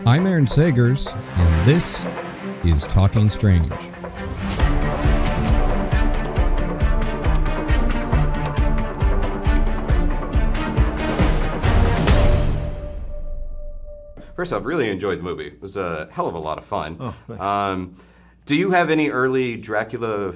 I'm Aaron Sagers, and this is Talking Strange. First off, really enjoyed the movie. It was a hell of a lot of fun. Oh, thanks. Do you have any early Dracula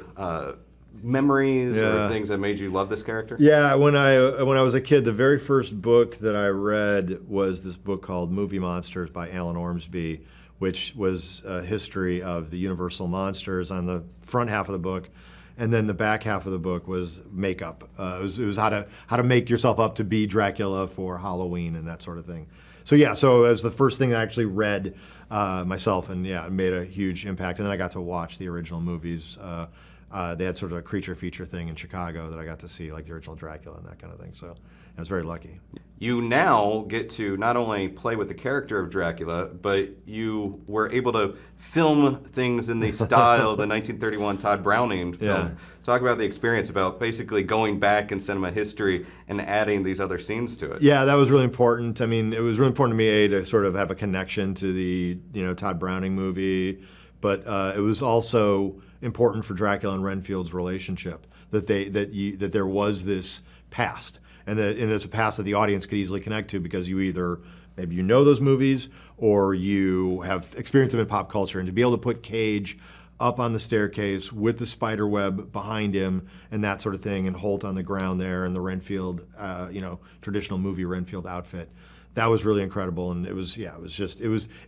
memories or things that made you love this character? Yeah, when I was a kid, the very first book that I read was this book called Movie Monsters by Alan Ormsby, which was a history of the Universal Monsters on the front half of the book, and then the back half of the book was makeup. It was how to make yourself up to be Dracula for Halloween and that sort of thing. So it was the first thing I actually read myself, and it made a huge impact. And then I got to watch the original movies. They had sort of a creature feature thing in Chicago that I got to see, like the original Dracula and that kind of thing. So I was very lucky. You now get to not only play with the character of Dracula, but you were able to film things in the style of the 1931 Todd Browning film. Yeah. Talk about the experience about basically going back in cinema history and adding these other scenes to it. Yeah, that was really important. I mean, it was really important to me, to sort of have a connection to the Todd Browning movie, but it was also important for Dracula and Renfield's relationship that there was this past, and there's a past that the audience could easily connect to because you either maybe you know those movies or you have experienced them in pop culture, and to be able to put Cage up on the staircase with the spider web behind him and that sort of thing, and Hoult on the ground there, and the Renfield, traditional movie Renfield outfit. That was really incredible, and it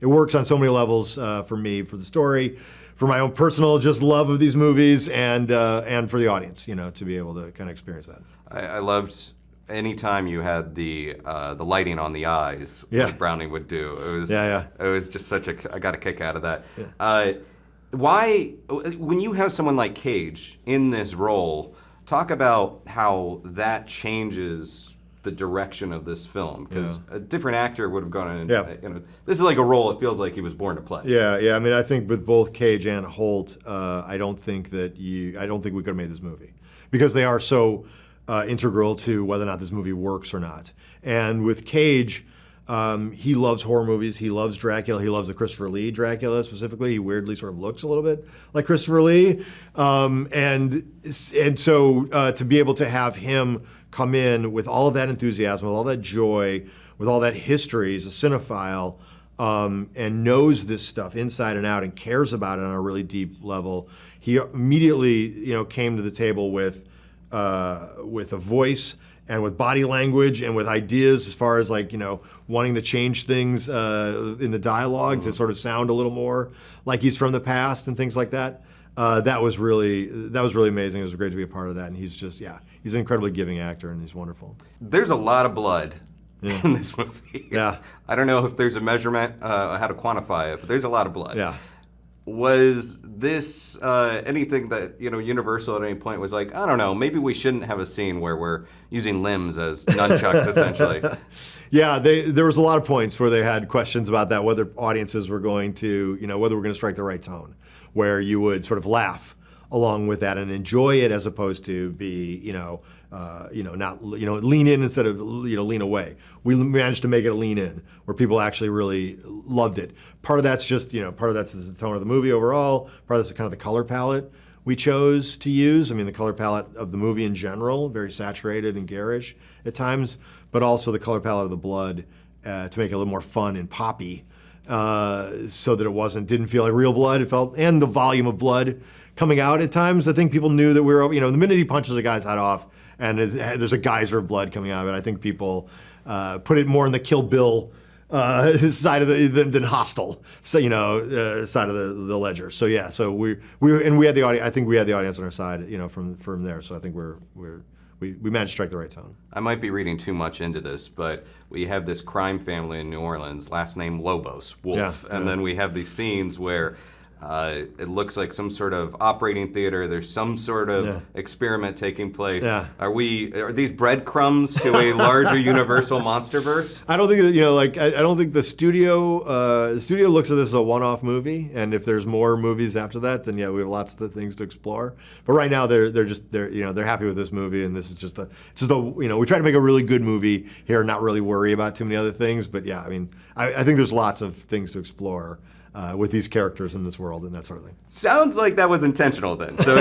works on so many levels for me, for the story, for my own personal just love of these movies, and for the audience, to be able to kind of experience that. I loved anytime you had the lighting on the eyes, like Browning would do. It was just I got a kick out of that. Yeah. Why, when you have someone like Cage in this role, talk about how that changes the direction of this film, because a different actor would have gone in. This is like a role it feels like he was born to play. I mean, I think with both Cage and Hoult, I don't think we could have made this movie because they are so integral to whether or not this movie works or not. And with Cage, he loves horror movies. He loves Dracula. He loves the Christopher Lee Dracula specifically. He weirdly sort of looks a little bit like Christopher Lee, and so to be able to have him come in with all of that enthusiasm, with all that joy, with all that history, he's a cinephile, and knows this stuff inside and out and cares about it on a really deep level. He immediately, came to the table with a voice and with body language and with ideas as far as wanting to change things in the dialogue to sort of sound a little more like he's from the past and things like that. That was really amazing. It was great to be a part of that, and he's an incredibly giving actor, and he's wonderful. There's a lot of blood in this movie. Yeah. I don't know if there's a measurement, how to quantify it, but there's a lot of blood. Yeah. Was this anything that Universal at any point was like, I don't know, maybe we shouldn't have a scene where we're using limbs as nunchucks essentially? Yeah, there was a lot of points where they had questions about that, whether audiences were going to, whether we're going to strike the right tone, where you would sort of laugh along with that and enjoy it as opposed to be, not, lean in instead of, lean away. We managed to make it a lean in where people actually really loved it. Part of that's just, part of that's the tone of the movie overall. Part of that's kind of the color palette we chose to use. I mean, the color palette of the movie in general, very saturated and garish at times, but also the color palette of the blood to make it a little more fun and poppy, so that it didn't feel like real blood. It felt, and the volume of blood coming out at times. I think people knew that we were, the minute he punches a guy's head off and there's a geyser of blood coming out of it, I think people put it more in the Kill Bill side of than Hostile, so side of the ledger. So yeah, so we had the audience. I think we had the audience on our side, from there. So I think we managed to strike the right tone. I might be reading too much into this, but we have this crime family in New Orleans, last name Lobos, Wolf, and then we have these scenes where It looks like some sort of operating theater. There's some sort of experiment taking place. Yeah. Are these breadcrumbs to a larger Universal Monsterverse? I don't think that, I don't think the studio looks at this as a one-off movie, and if there's more movies after that, then we have lots of things to explore. But right now they're happy with this movie, and this is just a we try to make a really good movie here, not really worry about too many other things. But I think there's lots of things to explore with these characters in this world and that sort of thing. Sounds like that was intentional then. So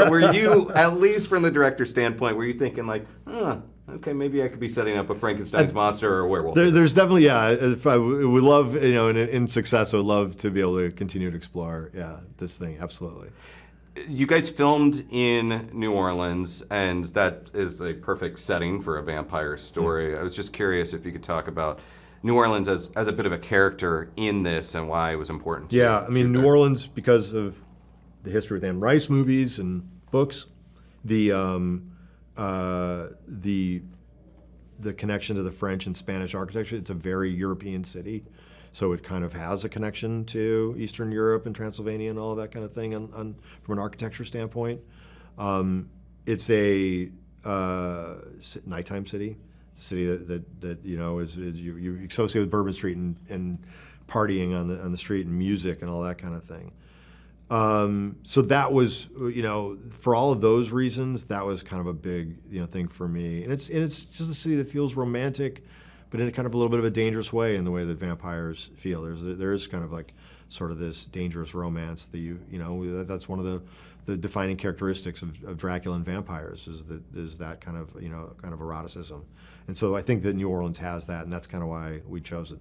were you, at least from the director's standpoint, were you thinking like, okay, maybe I could be setting up a Frankenstein's monster or a werewolf? There's definitely, if I would love, in success, I would love to be able to continue to explore, this thing, absolutely. You guys filmed in New Orleans, and that is a perfect setting for a vampire story. I was just curious if you could talk about New Orleans as a bit of a character in this and why it was important to New Orleans, because of the history with Anne Rice movies and books, the connection to the French and Spanish architecture. It's a very European city, so it kind of has a connection to Eastern Europe and Transylvania and all of that kind of thing from an architecture standpoint. It's a nighttime city. City that is you associate with Bourbon Street and partying on the street and music and all that kind of thing. So that was for all of those reasons, that was kind of a big thing for me. And it's just a city that feels romantic, but in a kind of a little bit of a dangerous way in the way that vampires feel. There is kind of like sort of this dangerous romance that that's one of the defining characteristics of Dracula and vampires is that kind of eroticism. And so I think that New Orleans has that, and that's kind of why we chose it.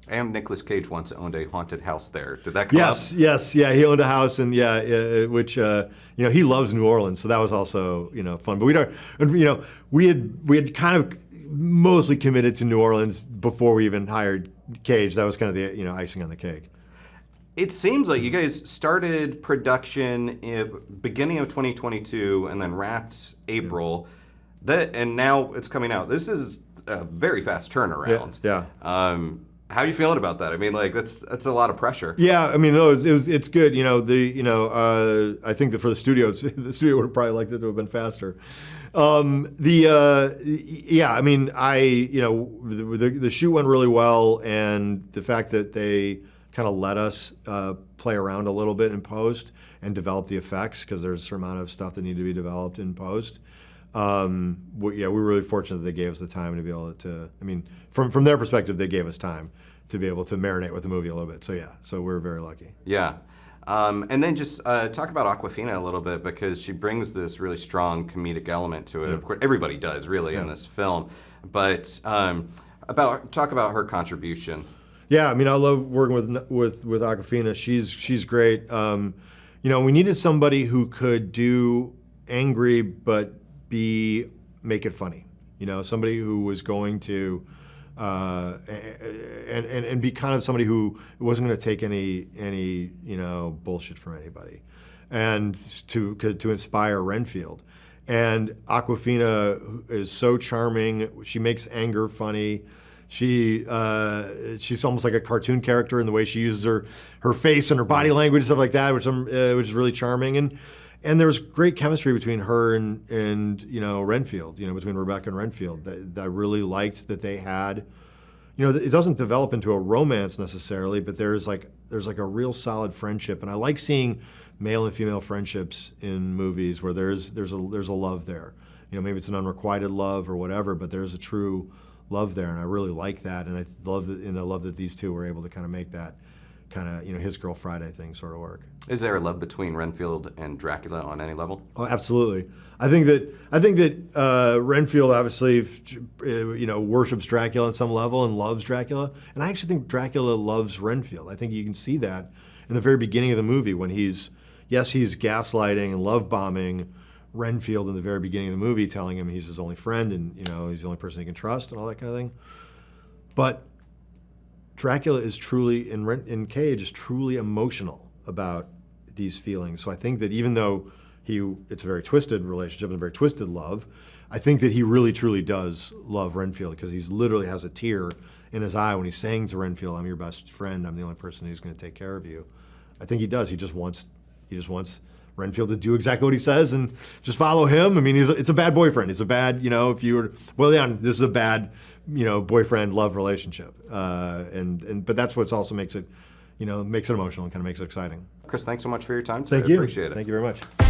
And Nicolas Cage once owned a haunted house there. Did that come up? Yes, he owned a house, and which he loves New Orleans, so that was also fun. But we had kind of mostly committed to New Orleans before we even hired Cage. That was kind of the icing on the cake. It seems like you guys started production in beginning of 2022 and then wrapped April. And now it's coming out. This is a very fast turnaround. Yeah. How are you feeling about that? I mean, like that's a lot of pressure. Yeah, I mean, no, it's good. I think that for the studio, the studio would have probably liked it to have been faster. The shoot went really well, and the fact that they kind of let us play around a little bit in post and develop the effects, because there's a certain amount of stuff that need to be developed in post. We're really fortunate that they gave us the time to be able to. I mean, from their perspective, they gave us time to be able to marinate with the movie a little bit. So we're very lucky. Yeah. And then just talk about Aquafina a little bit, because she brings this really strong comedic element to it. Yeah. Of course, everybody does really in this film. But talk about her contribution. Yeah, I mean, I love working with Aquafina. She's great. We needed somebody who could do angry but make it funny. Somebody who was going to and be kind of somebody who wasn't going to take any bullshit from anybody, and to inspire Renfield. And Aquafina is so charming. She makes anger funny. She's almost like a cartoon character in the way she uses her face and her body language and stuff like that, which is really charming. And there was great chemistry between her and Renfield, between Rebecca and Renfield. That I really liked that they had. It doesn't develop into a romance necessarily, but there's like a real solid friendship. And I like seeing male and female friendships in movies where there's a love there. Maybe it's an unrequited love or whatever, but there's a true love there, and I really like that. And I love that these two were able to kind of make that kind of His Girl Friday thing sort of work. Is there a love between Renfield and Dracula on any level? Oh, absolutely. I think that Renfield obviously worships Dracula on some level and loves Dracula, and I actually think Dracula loves Renfield. I think you can see that in the very beginning of the movie when he's gaslighting and love bombing Renfield in the very beginning of the movie, telling him he's his only friend and he's the only person he can trust and all that kind of thing. But Dracula is truly, in Cage, is truly emotional about these feelings. So I think that even though it's a very twisted relationship and a very twisted love, I think that he really truly does love Renfield, because he literally has a tear in his eye when he's saying to Renfield, "I'm your best friend. I'm the only person who's going to take care of you." I think he does. He just wants Renfield to do exactly what he says and just follow him. I mean, it's a bad boyfriend. It's a bad, if you were, this is a bad, boyfriend love relationship. But that's what's also makes it emotional and kind of makes it exciting. Chris, thanks so much for your time today. Thank you. I appreciate it. Thank you very much.